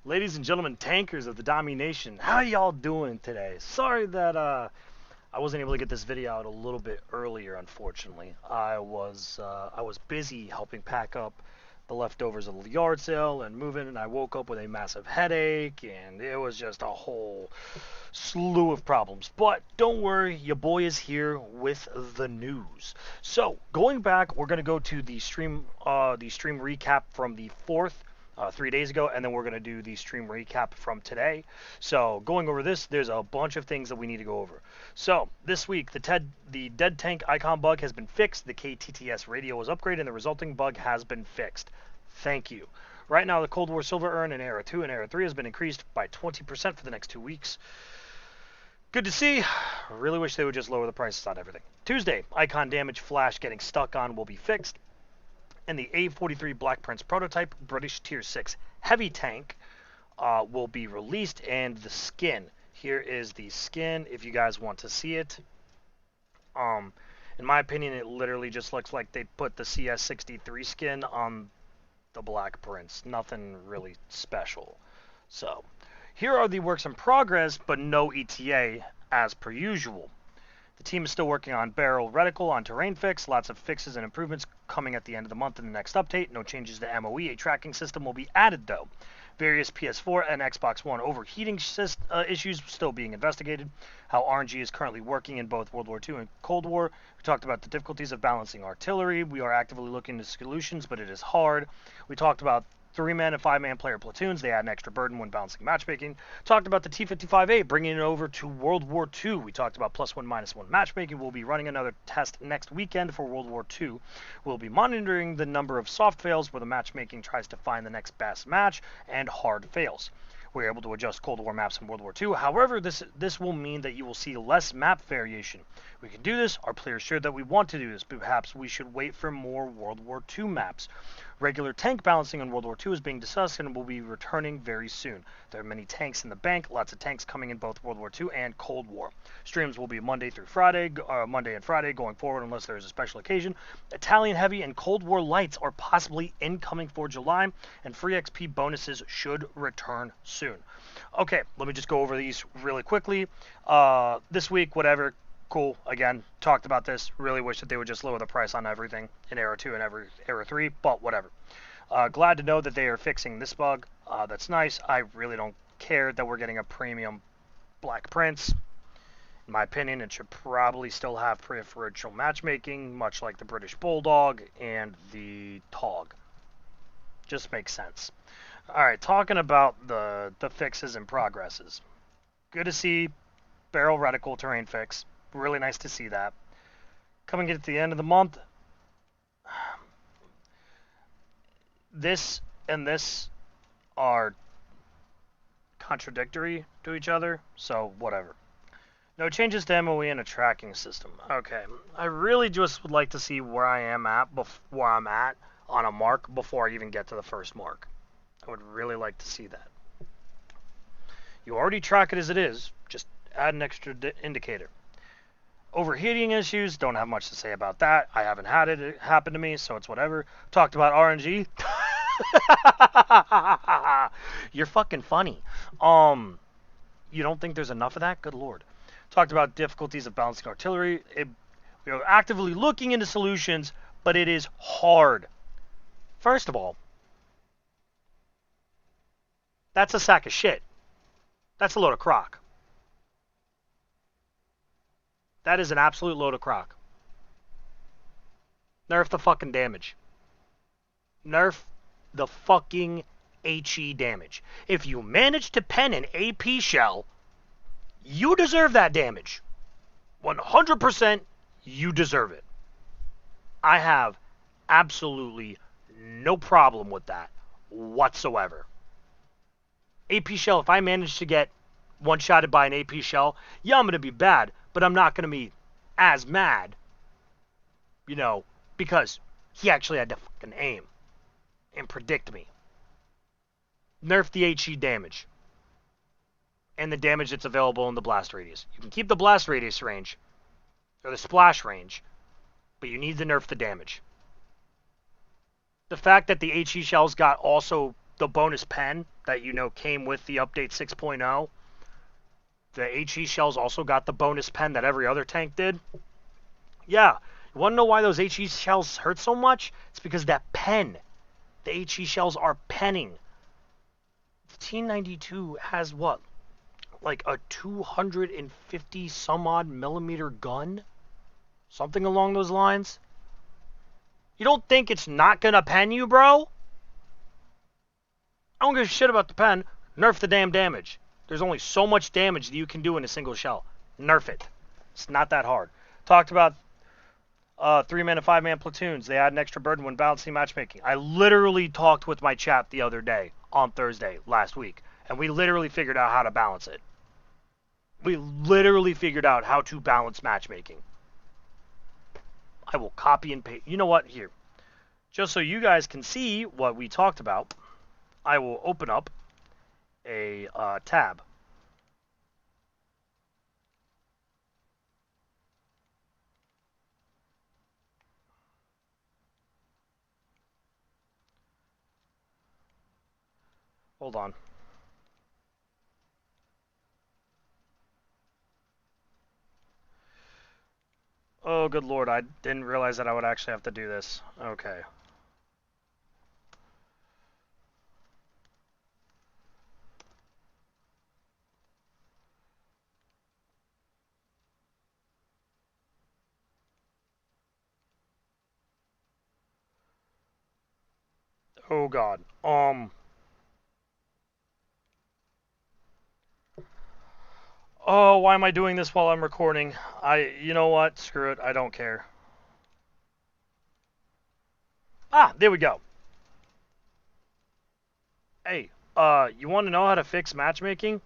Ladies and gentlemen, tankers of the Dami Nation, how y'all doing today? Sorry that I wasn't able to get this video out a little bit earlier. Unfortunately, I was busy helping pack up the leftovers of the yard sale and moving, and I woke up with a massive headache, and it was just a whole slew of problems. But don't worry, your boy is here with the news. So going back, we're gonna go to the stream recap from the 4th, 3 days ago, and then we're going to do the stream recap from today. So going over this, there's a bunch of things that we need to go over. So this week, the dead tank icon bug has been fixed, the KTTS radio was upgraded, and the resulting bug has been fixed. Thank you. Right now, the Cold War Silver Urn in Era 2 and Era 3 has been increased by 20% for the next 2 weeks. Good to see. Really wish they would just lower the prices on everything. Tuesday, icon damage flash getting stuck on will be fixed, and the A43 Black Prince prototype British Tier 6 heavy tank will be released, and the skin. Here is the skin if you guys want to see it. In my opinion, it literally just looks like they put the CS63 skin on the Black Prince. Nothing really special. So, here are the works in progress, but no ETA as per usual. The team is still working on barrel reticle on terrain fix. Lots of fixes and improvements coming at the end of the month in the next update. No changes to MOE. A tracking system will be added though. Various PS4 and Xbox One overheating issues still being investigated. How RNG is currently working in both World War II and Cold War. We talked about the difficulties of balancing artillery. We are actively looking into solutions, but it is hard. We talked about 3-man and 5-man player platoons. They add an extra burden when balancing matchmaking. Talked about the T-55A, bringing it over to World War II. We talked about +1, -1 matchmaking. We'll be running another test next weekend for World War II. We'll be monitoring the number of soft fails where the matchmaking tries to find the next best match and hard fails. We're able to adjust Cold War maps in World War II. However, this will mean that you will see less map variation. We can do this. Our players shared that we want to do this. Perhaps we should wait for more World War II maps. Regular tank balancing in World War II is being discussed and will be returning very soon. There are many tanks in the bank, lots of tanks coming in both World War II and Cold War. Streams will be Monday and Friday going forward unless there is a special occasion. Italian Heavy and Cold War Lights are possibly incoming for July, and free XP bonuses should return soon. Okay, let me just go over these really quickly. This week, whatever. Cool. Again, talked about this. Really wish that they would just lower the price on everything in Era 2 and Era 3, but whatever. Glad to know that they are fixing this bug. That's nice. I really don't care that we're getting a premium Black Prince. In my opinion, it should probably still have preferential matchmaking, much like the British Bulldog and the Tog. Just makes sense. Alright, talking about the fixes and progresses. Good to see barrel reticle terrain fix. Really nice to see that. Coming at the end of the month, this and this are contradictory to each other, so whatever. No changes to MOE and a tracking system. Okay, I really just would like to see where I'm at on a mark before I even get to the first mark. I would really like to see that. You already track it as it is, just add an extra indicator. Overheating issues, don't have much to say about that. I haven't had it happen to me, so it's whatever. Talked about RNG. You're fucking funny. You don't think there's enough of that? Good lord. Talked about difficulties of balancing artillery. We are actively looking into solutions, but it is hard. First of all, that's a sack of shit. That's a load of crock. That is an absolute load of crock. Nerf the fucking damage. Nerf the fucking HE damage. If you manage to pen an AP shell, you deserve that damage. 100% you deserve it. I have absolutely no problem with that whatsoever. AP shell, if I manage to get one-shotted by an AP shell, yeah, I'm going to be bad, but I'm not going to be as mad, because he actually had to fucking aim and predict me. Nerf the HE damage and the damage that's available in the blast radius. You can keep the blast radius range, or the splash range, but you need to nerf the damage. The fact that the HE shells got also the bonus pen that came with the update 6.0. The HE shells also got the bonus pen that every other tank did. Yeah, you want to know why those HE shells hurt so much? It's because that pen. The HE shells are penning. The T92 has what? Like a 250 some odd millimeter gun? Something along those lines? You don't think it's not gonna pen you, bro? I don't give a shit about the pen. Nerf the damn damage. There's only so much damage that you can do in a single shell. Nerf it. It's not that hard. Talked about 3-man and 5-man platoons. They add an extra burden when balancing matchmaking. I literally talked with my chat the other day, on Thursday, last week, and we literally figured out how to balance it. We literally figured out how to balance matchmaking. I will copy and paste. You know what? Here. Just so you guys can see what we talked about, I will open up a tab. Hold on. Oh, good lord, I didn't realize that I would actually have to do this. Okay. Oh god. Oh, why am I doing this while I'm recording? You know what? Screw it. I don't care. Ah, there we go. Hey, you want to know how to fix matchmaking?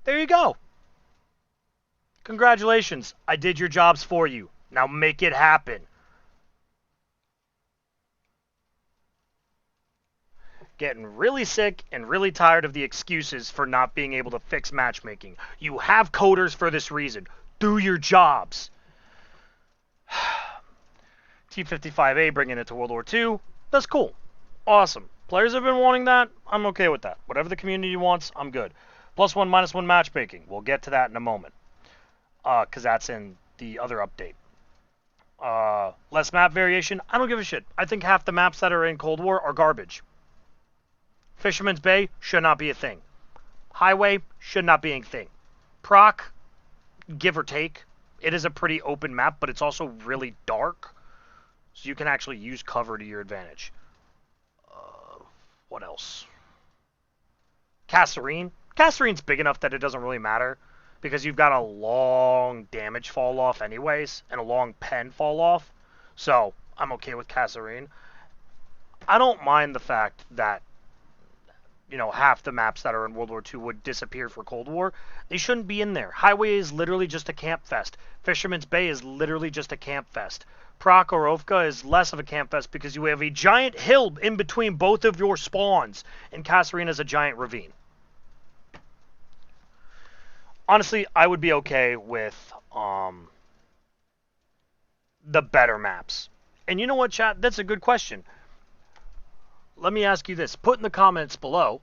There you go. Congratulations. I did your jobs for you. Now make it happen. Getting really sick and really tired of the excuses for not being able to fix matchmaking. You have coders for this reason. Do your jobs. T-55A bringing it to World War II. That's cool. Awesome. Players have been wanting that. I'm okay with that. Whatever the community wants, I'm good. +1, -1 matchmaking. We'll get to that in a moment. Because that's in the other update. Less map variation. I don't give a shit. I think half the maps that are in Cold War are garbage. Fisherman's Bay should not be a thing. Highway should not be a thing. Proc, give or take. It is a pretty open map, but it's also really dark. So you can actually use cover to your advantage. What else? Kasserine. Kasserine's big enough that it doesn't really matter. Because you've got a long damage fall off anyways. And a long pen fall off. So, I'm okay with Kasserine. I don't mind the fact that half the maps that are in World War II would disappear for Cold War. They shouldn't be in there. Highway is literally just a camp fest. Fisherman's Bay is literally just a camp fest. Prokhorovka is less of a camp fest because you have a giant hill in between both of your spawns, and Kasserine is a giant ravine. Honestly, I would be okay with the better maps. And you know what, chat? That's a good question. Let me ask you this. Put in the comments below,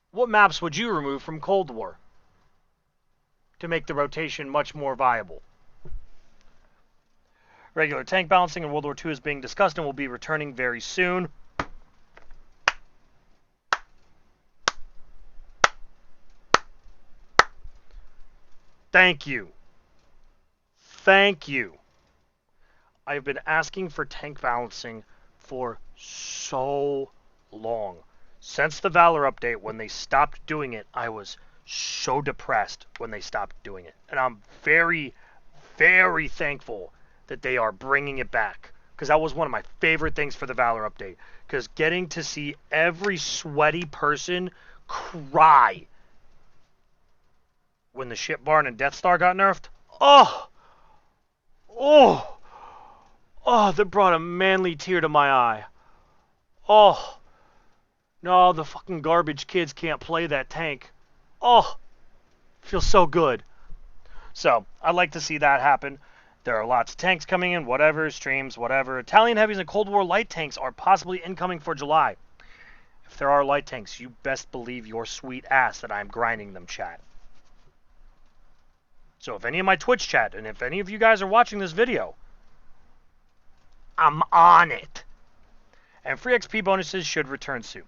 what maps would you remove from Cold War to make the rotation much more viable? Regular tank balancing in World War II is being discussed and will be returning very soon. Thank you. Thank you. I've been asking for tank balancing for so long. Since the Valor update, when they stopped doing it, I was so depressed when they stopped doing it. And I'm very, very thankful that they are bringing it back. Because that was one of my favorite things for the Valor update. Because getting to see every sweaty person cry when the Ship Barn and Death Star got nerfed. Oh! Oh, that brought a manly tear to my eye. Oh. No, the fucking garbage kids can't play that tank. Oh. Feels so good. So, I'd like to see that happen. There are lots of tanks coming in, whatever, streams, whatever. Italian heavies and Cold War light tanks are possibly incoming for July. If there are light tanks, you best believe your sweet ass that I'm grinding them, chat. So if any of my Twitch chat, and if any of you guys are watching this video, I'm on it. And free XP bonuses should return soon.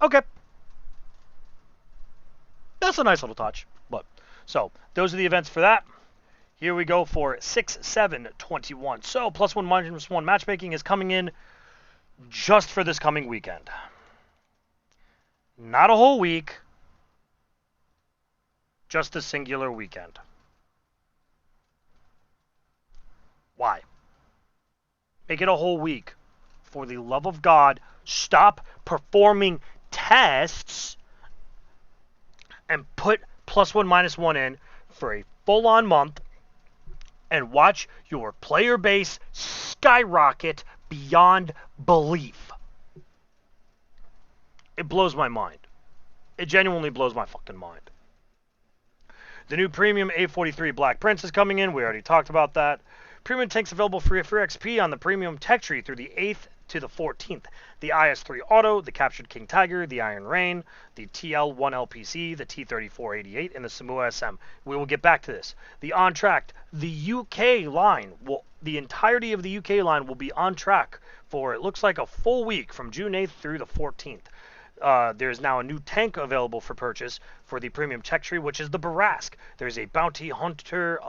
Okay. That's a nice little touch. But so those are the events for that. Here we go for 6/7/21. So +1 -1 matchmaking is coming in just for this coming weekend. Not a whole week. Just a singular weekend. Why? Make it a whole week. For the love of God, stop performing tests and put +1 -1 in for a full-on month and watch your player base skyrocket beyond belief. It blows my mind. It genuinely blows my fucking mind. The new premium A43 Black Prince is coming in. We already talked about that. Premium tanks available for XP on the premium tech tree through the 8th to the 14th. The IS-3 Auto, the Captured King Tiger, the Iron Rain, the TL-1 LPC, the T-3488, and the Samoa SM. We will get back to this. The On Track, the UK line, the entirety of the UK line will be on track for, it looks like, a full week from June 8th through the 14th. There's now a new tank available for purchase for the premium tech tree, which is the Barask. There's a bounty hunter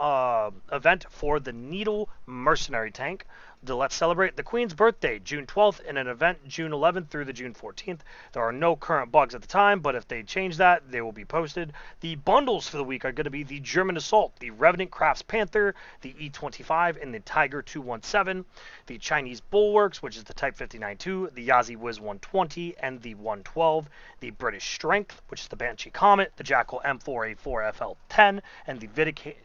event for the Needle Mercenary tank. Let's celebrate the Queen's birthday, June 12th, in an event June 11th through the June 14th. There are no current bugs at the time, but if they change that, they will be posted. The bundles for the week are going to be the German Assault, the Revenant Crafts Panther, the E25, and the Tiger 217, the Chinese Bulwarks, which is the Type 59-2, the Yazi Wiz 120, and the 112, the British Strength, which is the Banshee Comet, the Jackal M4A4 FL10, and the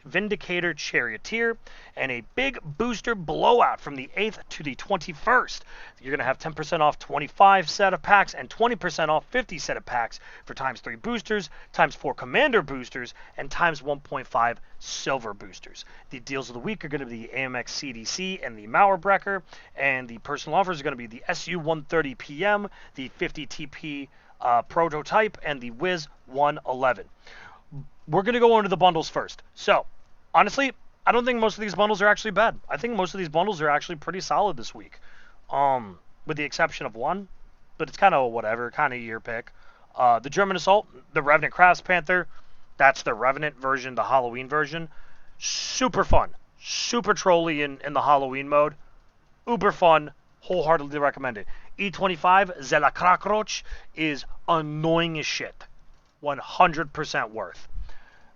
Vindicator Charioteer, and a big booster blowout from the 8th to the 21st. You're going to have 10% off 25 set of packs and 20% off 50 set of packs for ×3 boosters, ×4 commander boosters, and ×1.5 silver boosters. The deals of the week are going to be the AMX CDC and the Mauerbrecher, and the personal offers are going to be the SU 130 PM, the 50 TP prototype, and the Wiz 111. We're going to go into the bundles first. So, honestly, I don't think most of these bundles are actually bad. I think most of these bundles are actually pretty solid this week. With the exception of one, but it's kind of whatever, kind of your pick. The German Assault, the Revenant Crafts Panther, that's the Revenant version, the Halloween version. Super fun. Super trolly in the Halloween mode. Uber fun. Wholeheartedly recommend it. E25, Zela Krakroch, is annoying as shit. 100% worth.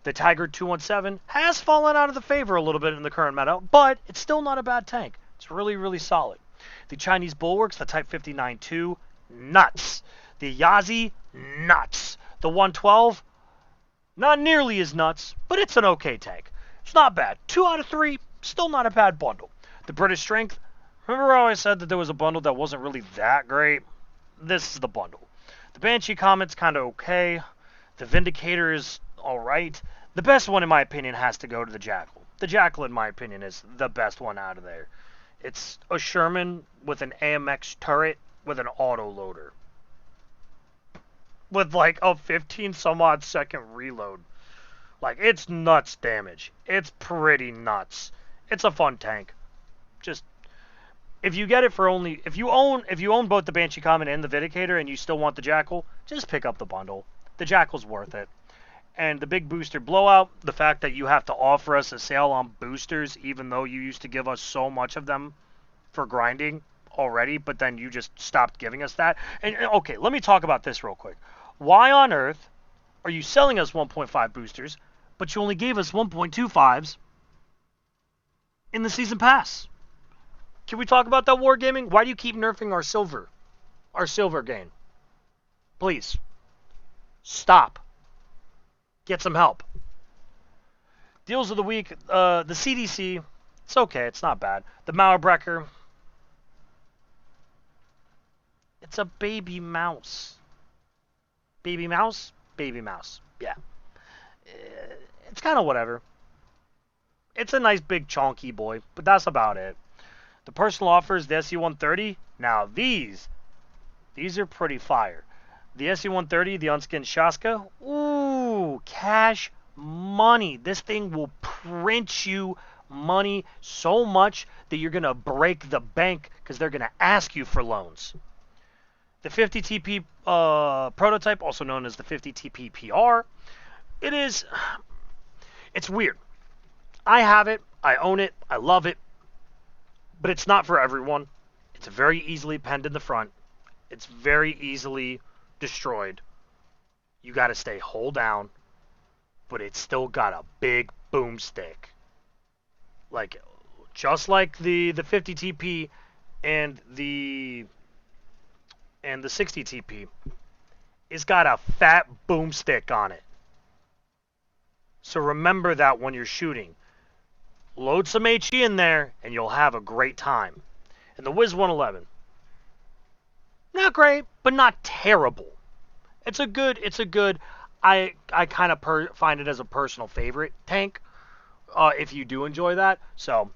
The Tiger 217 has fallen out of the favor a little bit in the current meta, but it's still not a bad tank. It's really, really solid. The Chinese Bulwarks, the Type 59-2, nuts. The Yazi, nuts. The 112, not nearly as nuts, but it's an okay tank. It's not bad. 2 out of 3, still not a bad bundle. The British Strength, remember how I said that there was a bundle that wasn't really that great? This is the bundle. The Banshee Comet's kind of okay. The Vindicator is alright. The best one, in my opinion, has to go to the Jackal. The Jackal, in my opinion, is the best one out of there. It's a Sherman with an AMX turret with an autoloader. With like a 15 some odd second reload. Like, it's nuts damage. It's pretty nuts. It's a fun tank. Just, if you get it for only, if you own both the Banshee Comet and the Vindicator and you still want the Jackal, just pick up the bundle. The Jackal's worth it. And the big booster blowout, the fact that you have to offer us a sale on boosters, even though you used to give us so much of them for grinding already, but then you just stopped giving us that. And okay, let me talk about this real quick. Why on earth are you selling us 1.5 boosters, but you only gave us 1.25s in the season pass? Can we talk about that, Wargaming? Why do you keep nerfing our silver gain? Please. Stop. Get some help. Deals of the week, the CDC, it's okay, it's not bad. The Mauerbrecher, it's a baby mouse. Baby mouse? Baby mouse, yeah. It's kind of whatever. It's a nice big chonky boy, but that's about it. The personal offers, the SE-130. Now these are pretty fire. The SE-130, the unskinned Shaska. Ooh, cash money. This thing will print you money so much that you're gonna break the bank because they're gonna ask you for loans. The 50 TP prototype, also known as the 50 TP PR. It's weird. I have it, I own it, I love it, but it's not for everyone. It's very easily penned in the front. It's very easily destroyed. You got to stay hull down, but it's still got a big boomstick. Like, just like the 50 TP and the 60 TP, it's got a fat boomstick on it. So remember that when you're shooting. Load some HE in there, and you'll have a great time. And the Wiz 111, not great, but not terrible. It's a good. I kind of find it as a personal favorite tank. If you do enjoy that, so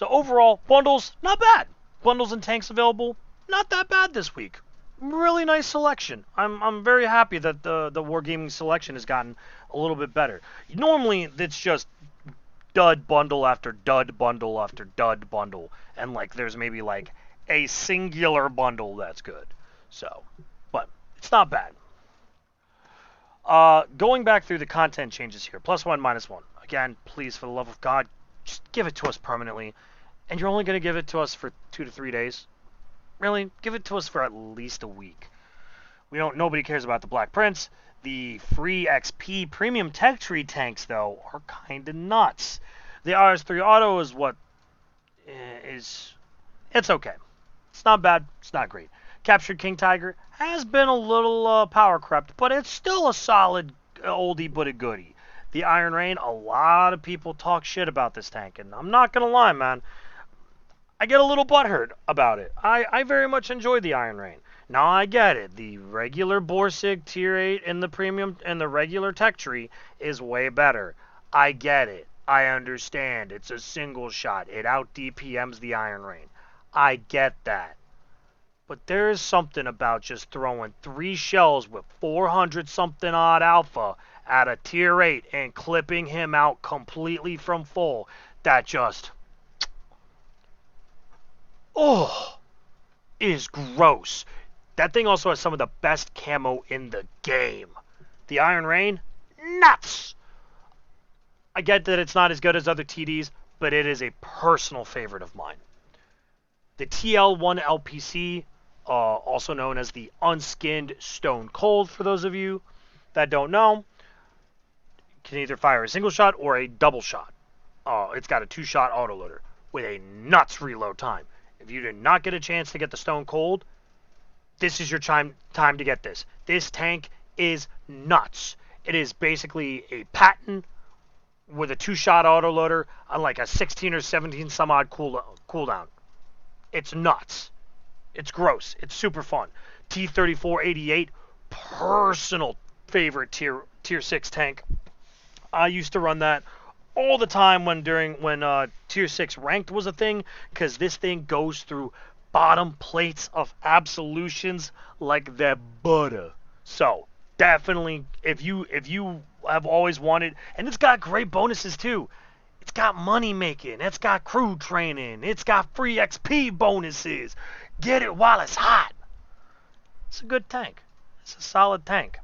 overall bundles not bad. Bundles and tanks available, not that bad this week. Really nice selection. I'm very happy that the Wargaming selection has gotten a little bit better. Normally it's just dud bundle after dud bundle after dud bundle, and like there's maybe like a singular bundle that's good. So, but it's not bad. Going back through the content changes here, +1, -1. Again, please, for the love of God, just give it to us permanently. And you're only going to give it to us for 2 to 3 days. Really, give it to us for at least a week. Nobody cares about the Black Prince. The free XP premium tech tree tanks, though, are kind of nuts. The RS3 Auto is it's okay. It's not bad. It's not great. Captured King Tiger has been a little power crept, but it's still a solid oldie but a goodie. The Iron Rain, a lot of people talk shit about this tank, and I'm not going to lie, man. I get a little butthurt about it. I very much enjoy the Iron Rain. Now I get it. The regular Borsig Tier 8 and the premium and the regular tech tree is way better. I get it. I understand. It's a single shot. It out DPMs the Iron Rain. I get that. But there is something about just throwing 3 shells with 400 something odd alpha at a Tier 8 and clipping him out completely from full that just is gross. That thing also has some of the best camo in the game. The Iron Rain, nuts! I get that it's not as good as other TDs, but it is a personal favorite of mine. The TL1 LPC, also known as the Unskinned Stone Cold, for those of you that don't know, can either fire a single shot or a double shot. It's got a 2-shot autoloader with a nuts reload time. If you did not get a chance to get the Stone Cold, this is your time to get this. This tank is nuts. It is basically a Patton with a 2-shot autoloader on like a 16 or 17 some odd cooldown. It's nuts. It's gross. It's super fun. T-3488, personal favorite tier 6 tank. I used to run that all the time when Tier 6 ranked was a thing, because this thing goes through bottom plates of absolutions like that butter. So definitely, if you have always wanted, and it's got great bonuses too. It's got money making, it's got crew training, it's got free XP bonuses. Get it while it's hot. It's a good tank. It's a solid tank.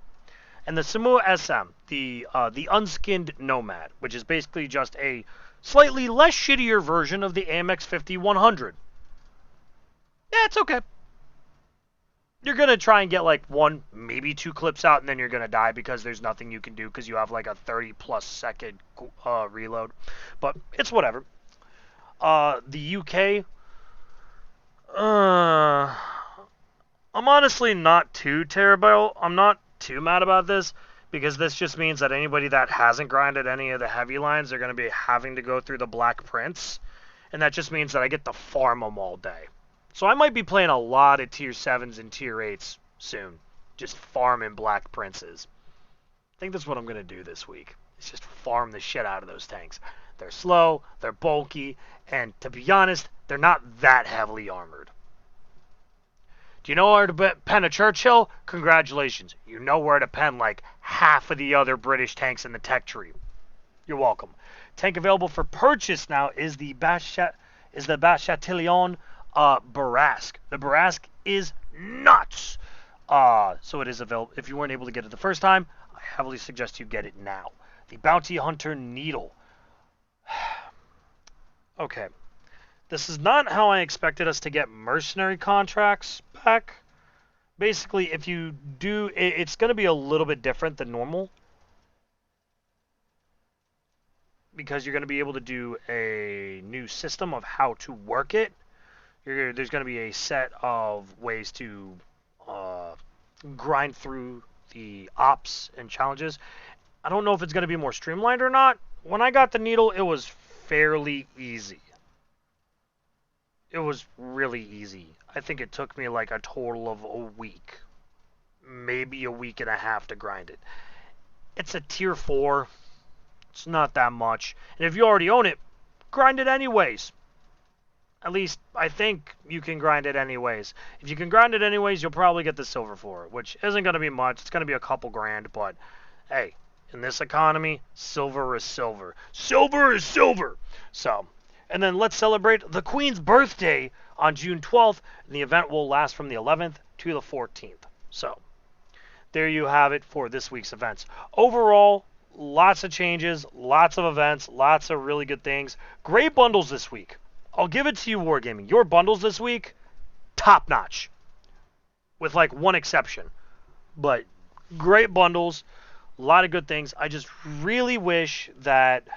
And the Samu SM, the unskinned Nomad, which is basically just a slightly less shittier version of the AMX 50-100. Yeah, it's okay. You're going to try and get like 1, maybe 2 clips out, and then you're going to die because there's nothing you can do because you have like a 30-plus second reload. But it's whatever. The UK, I'm honestly not too terrible. I'm not too mad about this, because this just means that anybody that hasn't grinded any of the heavy lines are going to be having to go through the Black Prince, and that just means that I get to farm them all day. So I might be playing a lot of Tier 7s and Tier 8s soon, just farming Black Princes. I think that's what I'm going to do this week. Is just farm the shit out of those tanks. They're slow, they're bulky, and to be honest, they're not that heavily armored. Do you know where to pen a Churchill? Congratulations. You know where to pen like half of the other British tanks in the tech tree. You're welcome. Tank available for purchase now is the Bas-Chatillon Barask. The Barask is nuts. So it is available. If you weren't able to get it the first time, I heavily suggest you get it now. The Bounty Hunter Needle. Okay. This is not how I expected us to get mercenary contracts back. Basically, if you do, it's going to be a little bit different than normal. Because you're going to be able to do a new system of how to work it. There's going to be a set of ways to grind through the ops and challenges. I don't know if it's going to be more streamlined or not. When I got the needle, it was fairly easy. It was really easy. I think it took me like a total of a week. Maybe a week and a half to grind it. It's a tier 4. It's not that much. And if you already own it, grind it anyways. At least, I think you can grind it anyways. If you can grind it anyways, you'll probably get the silver for it, which isn't going to be much. It's going to be a couple grand, but hey, in this economy, silver is silver. Silver is silver! So, and then let's celebrate the Queen's birthday on June 12th, and the event will last from the 11th to the 14th. So, there you have it for this week's events. Overall, lots of changes, lots of events, lots of really good things. Great bundles this week. I'll give it to you, Wargaming. Your bundles this week, top notch. With like one exception. But great bundles, a lot of good things. I just really wish that...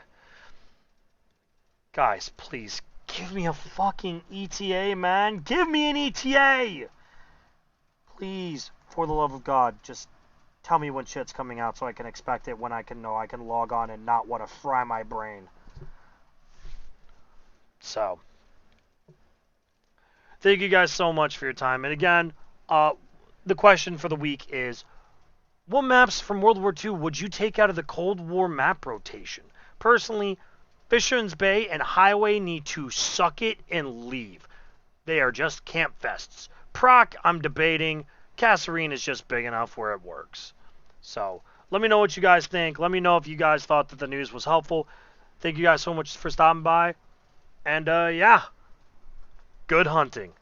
Guys, please, give me a fucking ETA, man. Give me an ETA! Please, for the love of God, just tell me when shit's coming out so I can expect it, when I can know I can log on and not want to fry my brain. So, thank you guys so much for your time. And again, the question for the week is, what maps from World War II would you take out of the Cold War map rotation? Personally, Fisherman's Bay and Highway need to suck it and leave. They are just camp fests. Proc, I'm debating. Kasserine is just big enough where it works. So, let me know what you guys think. Let me know if you guys thought that the news was helpful. Thank you guys so much for stopping by. And, yeah. Good hunting.